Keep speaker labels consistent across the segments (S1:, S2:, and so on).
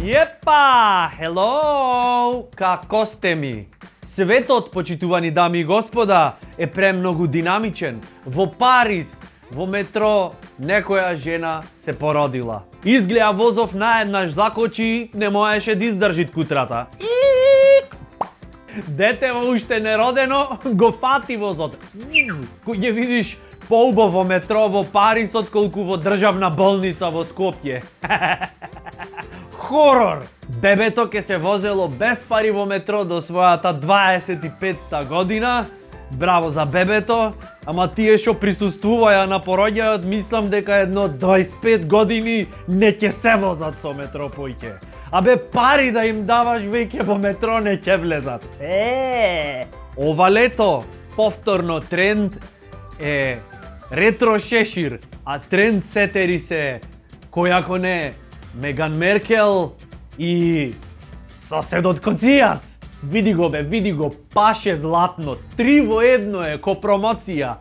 S1: Епа! Hello! Како сте ми? Светот, почитувани дами и господа, е премногу динамичен. Во Париз, во метро, некоја жена се породила. Изгледа возов наеднаш закочи, не можеше да издржи кутрата. Детево уште неродено, го фати возот. Кој ќе видиш поубаво во метро во Париз отколку во државна болница во Скопје. Хорор! Бебето ке се возело без пари во метро до својата 25-та година. Браво за бебето, ама тие што присуствуваја на пороѓајот, мислам дека едно 25 години не ќе се возат со метро поќе. Абе пари да им даваш веќе во метро не ќе влезат. Ова лето повторно тренд е ретро шешир, а тренд сетери се кој ако не Меган Меркел и соседот Коцијас. Види го бе, види го, паше златно, 3 во 1 е ко промоција.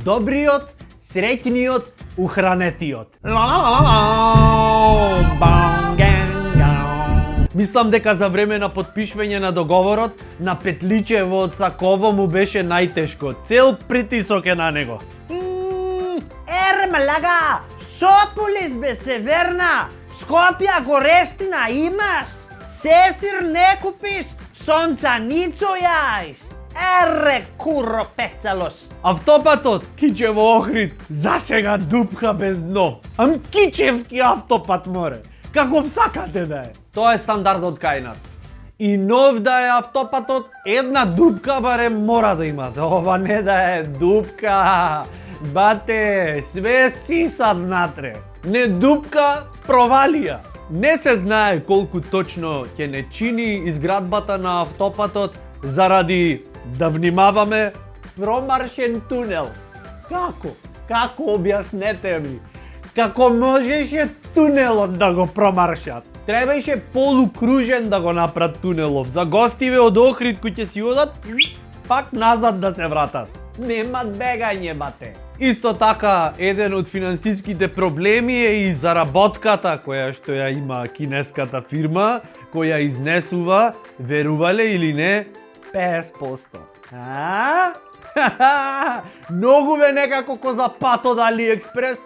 S1: Добриот, среќниот, ухранетиот. Мислам дека за време на потпишување на договорот, на Петличево од Саково му беше најтешко. Цел притисок е на него.
S2: Млага, Соколис бе Северна, Скопја Горестина имаш, сесир не купиш, сонцаницо јаиш. Куро пецалос.
S1: Автопатот Кичево Охрид засега дупка без дно. Ам Кичевски автопат море. Каков сакате да е? Тоа е стандардот кај нас. И нов да е автопатот, една дупка барем мора да има. Ова не да е дупка. Бате, све сиса внатре. Не дупка, провалија. Не се знае колку точно ќе не чини изградбата на автопатот заради да внимаваме промаршен тунел. Како? Како објаснете ми? Како можеше тунелот да го промаршат? Требаше полукружен да го направат тунелов. За гостиве од Охрид кои ќе си одат, пак назад да се вратат. Немат бегање, бате. Исто така, еден од финансиските проблеми е и заработката која што ја има кинеската фирма, која изнесува, верувале или не, 50%. Многу бе некако ко за пат од Алиекспрес.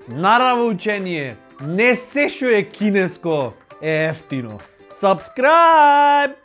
S1: Нараво учение, не се што е кинеско е ефтино. Subscribe!